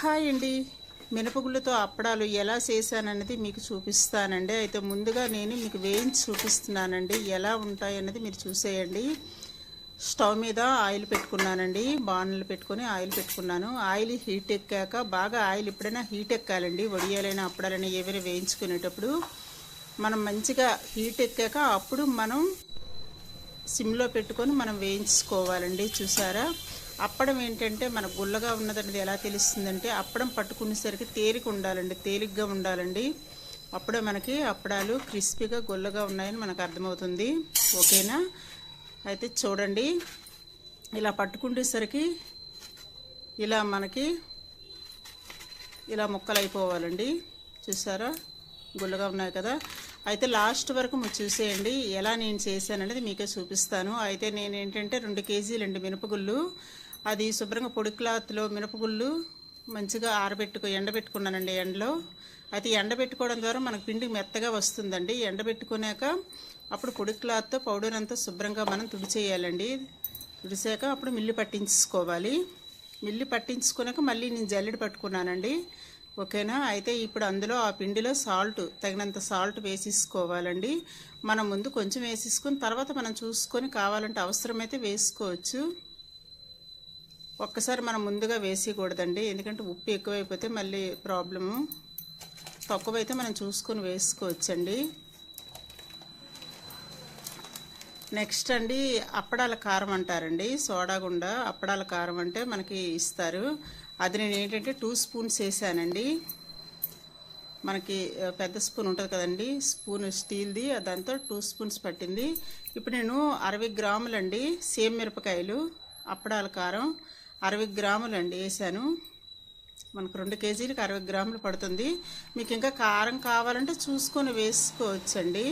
Hi అండి. మినపగుళ్ళతో అప్పడాలు ఎలా చేశానన్నది మీకు చూపిస్తానండి. అయితే ముందుగా నేను మీకు వేయించి చూపిస్తున్నానండి, ఎలా ఉంటాయన్నది మీరు చూసేయండి. స్టవ్ మీద ఆయిల్ పెట్టుకున్నానండి. బాణలు పెట్టుకొని ఆయిల్ పెట్టుకున్నాను. ఆయిల్ హీట్ ఎక్కాక, బాగా ఆయిల్ ఎప్పుడైనా హీట్ ఎక్కాలండి. వడియాలైనా అప్పడాలైనా ఏవైనా వేయించుకునేటప్పుడు మనం మంచిగా హీట్ ఎక్కాక అప్పుడు మనం సిమ్లో పెట్టుకొని మనం వేయించుకోవాలండి. చూసారా, అప్పడం ఏంటంటే మన గుల్లగా ఉన్నదనేది ఎలా తెలుస్తుందంటే, అప్పడం పట్టుకునేసరికి తేలిగ్గా ఉండాలండి. అప్పుడే మనకి అప్పడాలు క్రిస్పీగా గుల్లగా ఉన్నాయని మనకు అర్థమవుతుంది. ఓకేనా? అయితే చూడండి, ఇలా పట్టుకునేసరికి ఇలా మనకి ఇలా ముక్కలు అయిపోవాలండి. చూసారా, గుల్లగా ఉన్నాయి కదా. అయితే లాస్ట్ వరకు మీరు చూసేయండి, ఎలా నేను చేశాననేది మీకే చూపిస్తాను. అయితే నేను ఏంటంటే 2 కేజీలండి మినపగుళ్ళు, అది శుభ్రంగా పొడి క్లాత్లో మినపగుళ్ళు మంచిగా ఎండబెట్టుకున్నానండి ఎండలో. అయితే ఎండబెట్టుకోవడం ద్వారా మనకు పిండి మెత్తగా వస్తుందండి. ఎండబెట్టుకున్నాక అప్పుడు పొడి క్లాత్తో పౌడర్ అంతా శుభ్రంగా మనం తుడిచేయాలండి. తుడిచాక అప్పుడు మిల్లి పట్టించుకోవాలి. మిల్లి పట్టించుకున్నాక మళ్ళీ నేను జల్లెడ పట్టుకున్నానండి. ఓకేనా? అయితే ఇప్పుడు అందులో ఆ పిండిలో తగినంత సాల్ట్ వేసేసుకోవాలండి. మనం ముందు కొంచెం వేసేసుకుని తర్వాత మనం చూసుకొని కావాలంటే అవసరమైతే వేసుకోవచ్చు. ఒక్కసారి మనం ముందుగా వేసేయకూడదండి, ఎందుకంటే ఉప్పు ఎక్కువైపోతే మళ్ళీ ప్రాబ్లము. తక్కువైతే మనం చూసుకొని వేసుకోవచ్చండి. నెక్స్ట్ అండి, అప్పడాల కారం అంటారండి. సోడాగుండా అప్పడాల కారం అంటే మనకి ఇస్తారు. అది నేను ఏంటంటే 2 స్పూన్స్ వేసానండి. మనకి పెద్ద స్పూన్ ఉంటుంది కదండి, స్పూన్ స్టీల్ది, దాంతో 2 స్పూన్స్ పట్టింది. ఇప్పుడు నేను 60 గ్రాములండి సేమ్ మిరపకాయలు, అప్పడాల కారం 60 గ్రాములండి వేసాను. మనకు 2 కేజీలకు 60 గ్రాములు పడుతుంది. మీకు ఇంకా కారం కావాలంటే చూసుకొని వేసుకోవచ్చండి.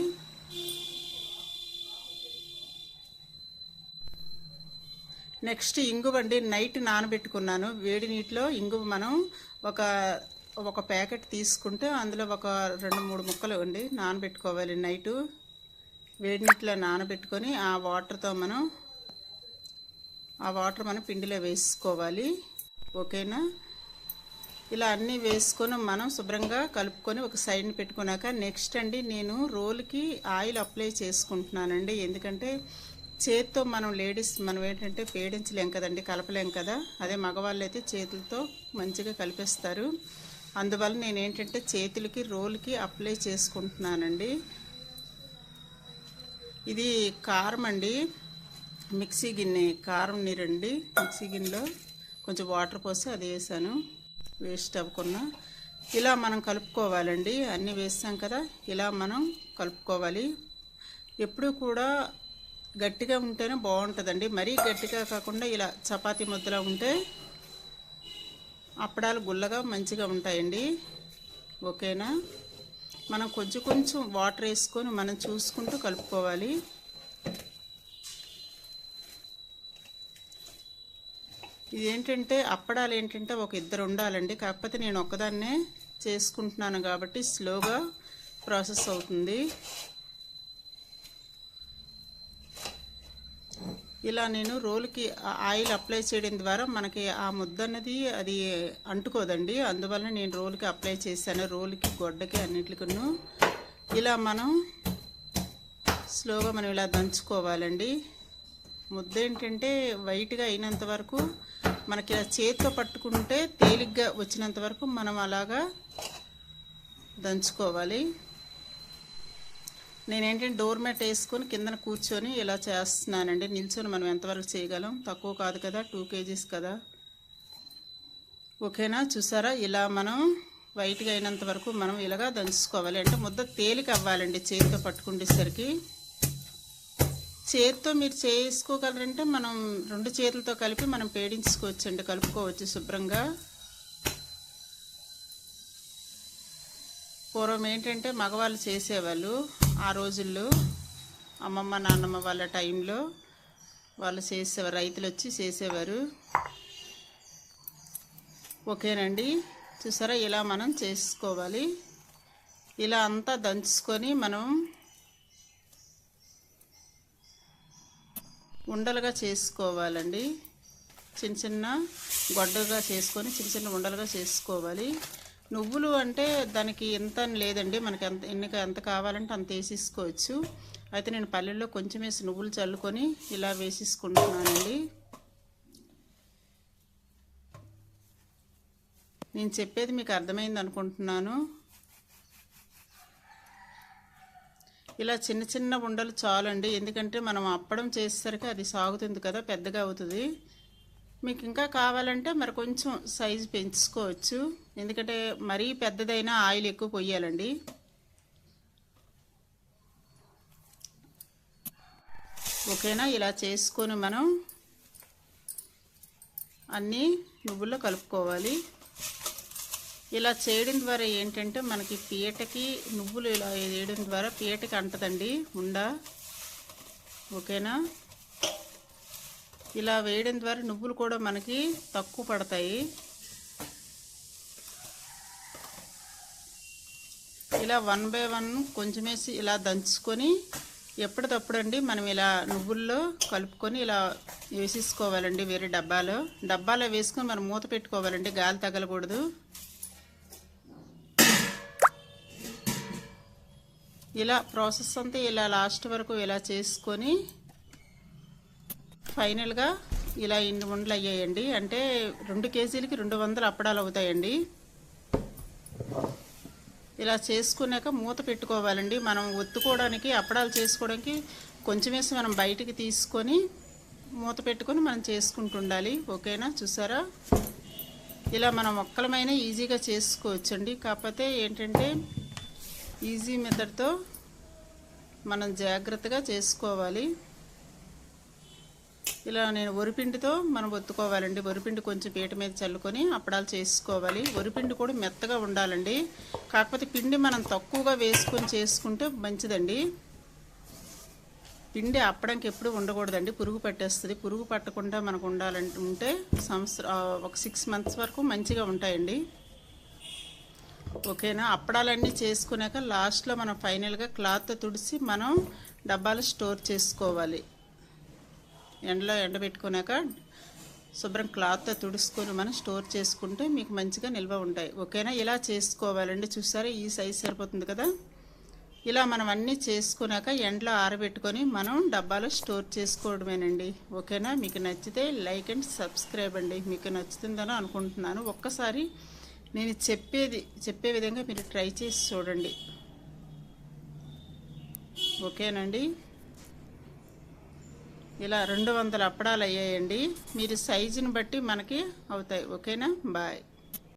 నెక్స్ట్ ఇంగువ అండి, నైట్ నానబెట్టుకున్నాను వేడి నీటిలో. ఇంగువ మనం ఒక ప్యాకెట్ తీసుకుంటే అందులో ఒక 2-3 ముక్కలు అండి నానబెట్టుకోవాలి. నైటు వేడి నీటిలో నానబెట్టుకొని ఆ వాటర్ మనం పిండిలో వేసుకోవాలి. ఓకేనా? ఇలా అన్నీ వేసుకొని మనం శుభ్రంగా కలుపుకొని ఒక సైడ్ని పెట్టుకున్నాక నెక్స్ట్ అండి, నేను రోల్కి ఆయిల్ అప్లై చేసుకుంటున్నానండి. ఎందుకంటే చేతితో మనం ఏంటంటే పేడించలేం కదండి, కలపలేం కదా. అదే మగవాళ్ళు అయితే చేతులతో మంచిగా కలిపేస్తారు. అందువల్ల నేను ఏంటంటే చేతులకి రోల్కి అప్లై చేసుకుంటున్నానండి. ఇది కారం అండి, మిక్సీ గిన్నె కారం నీరండి. మిక్సీ గిన్నెలో కొంచెం వాటర్ పోసి అది వేసాను, వేస్ట్ అవ్వకుండా. ఇలా మనం కలుపుకోవాలండి. అన్నీ వేసాం కదా, ఇలా మనం కలుపుకోవాలి. ఎప్పుడు కూడా గట్టిగా ఉంటేనే బాగుంటుందండి, మరీ గట్టిగా కాకుండా ఇలా చపాతీ ముద్దలా ఉంటే అప్పడాలు గుల్లగా మంచిగా ఉంటాయండి. ఓకేనా? మనం కొంచెం వాటర్ వేసుకొని మనం చూసుకుంటూ కలుపుకోవాలి. ఇదేంటంటే అప్పడాలు ఏంటంటే ఒక 2 ఉండాలండి, కాకపోతే నేను ఒక్కదాన్నే చేసుకుంటున్నాను కాబట్టి స్లోగా ప్రాసెస్ అవుతుంది. ఇలా నేను రోల్కి ఆయిల్ అప్లై చేయడం ద్వారా మనకి ఆ ముద్ద అన్నది అది అంటుకోదండి. అందువల్ల నేను రోల్కి అప్లై చేశాను, రోల్కి గొడ్డకి అన్నిటికను. ఇలా మనం స్లోగా మనం ఇలా దంచుకోవాలండి. ముద్ద ఏంటంటే వైట్గా అయినంత వరకు మనకి ఇలా చేతితో పట్టుకుంటే తేలిగ్గా వచ్చినంత వరకు మనం అలాగా దంచుకోవాలి. నేనేంటంటే డోర్ మ్యాట్ వేసుకొని కిందన కూర్చొని ఇలా చేస్తున్నానండి. నిల్చొని మనం ఎంతవరకు చేయగలం, తక్కువ కాదు కదా, 2 కేజీస్ కదా. ఓకేనా? చూసారా, ఇలా మనం వైట్గా అయినంత వరకు మనం ఇలాగా దంచుకోవాలి. అంటే ముద్ద తేలిక అవ్వాలండి చేతితో పట్టుకునేసరికి. చేతితో మీరు చేసుకోగలరంటే మనం 2 చేతులతో కలిపి మనం పేడించుకోవచ్చండి, కలుపుకోవచ్చు శుభ్రంగా. పూర్వం ఏంటంటే మగవాళ్ళు చేసేవాళ్ళు, ఆ రోజుల్లో అమ్మమ్మ నాన్నమ్మ వాళ్ళ టైంలో వాళ్ళు చేసేవారు, రైతులు వచ్చి చేసేవారు. ఓకేనండి? చూసారా, ఇలా మనం చేసుకోవాలి. ఇలా అంతా దంచుకొని మనం ఉండలుగా చేసుకోవాలండి. చిన్న చిన్న గొడ్డగా చేసుకొని చిన్న చిన్న ఉండలుగా చేసుకోవాలి. నువ్వులు అంటే దానికి ఎంత లేదండి, మనకి ఎంత కావాలంటే అంత వేసేసుకోవచ్చు. అయితే నేను పల్లెల్లో కొంచెం వేసి నువ్వులు చల్లుకొని ఇలా వేసేసుకుంటున్నానండి. నేను చెప్పేది మీకు అర్థమైంది అనుకుంటున్నాను. ఇలా చిన్న చిన్న ఉండలు చాలండి, ఎందుకంటే మనం అప్పడం చేసేసరికి అది సాగుతుంది కదా, పెద్దగా అవుతుంది. మీకు ఇంకా కావాలంటే మరి కొంచెం సైజు పెంచుకోవచ్చు, ఎందుకంటే మరీ పెద్దదైనా ఆయిల్ ఎక్కువ పొయ్యాలండి. ఓకేనా? ఇలా చేసుకొని మనం అన్నీ నువ్వుల్లో కలుపుకోవాలి. ఇలా చేయడం ద్వారా ఏంటంటే మనకి పీటకి నువ్వులు ఇలా వేయడం ద్వారా పీటకి అంటదండి ఉండ. ఓకేనా? ఇలా వేయడం ద్వారా నువ్వులు కూడా మనకి తక్కువ పడతాయి. ఇలా 1 బై 1 కొంచెం వేసి ఇలా దంచుకొని ఎప్పటికప్పుడు అండి మనం ఇలా నువ్వుల్లో కలుపుకొని ఇలా వేసేసుకోవాలండి. వేరే డబ్బాలో వేసుకొని మనం మూత పెట్టుకోవాలండి, గాలి తగలకూడదు. ఇలా ప్రాసెస్ అంతా ఇలా లాస్ట్ వరకు ఇలా చేసుకొని ఫైనల్గా ఇలా ఇన్ని ఉండలు అయ్యాయండి. అంటే 2 కేజీలకి 200 అప్పడాలు అవుతాయండి. ఇలా చేసుకున్నాక మూత పెట్టుకోవాలండి. మనం ఒత్తుకోవడానికి అప్పడాలు చేసుకోవడానికి కొంచెం వేసి మనం బయటికి తీసుకొని మూత పెట్టుకొని మనం చేసుకుంటుండాలి. ఓకేనా? చూసారా? ఇలా మనం ఒక్కలమైనా ఈజీగా చేసుకోవచ్చండి. కాకపోతే ఏంటంటే ఈజీ మెథడ్తో మనం జాగ్రత్తగా చేసుకోవాలి. ఇలా నేను వరిపిండితో మనం ఒత్తుకోవాలండి. వరిపిండి కొంచెం పీట మీద చల్లుకొని అప్పడాలు చేసుకోవాలి. వరిపిండి కూడా మెత్తగా ఉండాలండి. కాకపోతే పిండి మనం తక్కువగా వేసుకొని చేసుకుంటే మంచిదండి. పిండి అప్పడానికి ఎప్పుడు ఉండకూడదండి, పురుగు పట్టేస్తుంది. పురుగు పట్టకుండా మనకు ఉండాలంటే ఒక 6 మంత్స్ వరకు మంచిగా ఉంటాయండి. ఓకేనా? అప్పడాలన్నీ చేసుకున్నాక లాస్ట్లో మనం ఫైనల్గా క్లాత్తో తుడిసి మనం డబ్బాలు స్టోర్ చేసుకోవాలి. ఎండలో ఎండబెట్టుకున్నాక శుభ్రం క్లాత్తో తుడుచుకొని మనం స్టోర్ చేసుకుంటే మీకు మంచిగా నిల్వ ఉంటాయి. ఓకేనా? ఇలా చేసుకోవాలండి. చూసారా? ఈ సైజ్ సరిపోతుంది కదా. ఇలా మనం అన్నీ చేసుకున్నాక ఎండలో ఆరబెట్టుకొని మనం డబ్బాలో స్టోర్ చేసుకోవడమేనండి. ఓకేనా? మీకు నచ్చితే లైక్ అండ్ సబ్స్క్రైబ్ అండి. మీకు నచ్చుతుందని అనుకుంటున్నాను. ఒక్కసారి నేను చెప్పే విధంగా మీరు ట్రై చేసి చూడండి. ఓకేనండి? ఇలా 200 అప్పడాలు అయ్యాయండి. మీరు సైజుని బట్టి మనకి అవుతాయి. ఓకేనా? బాయ్.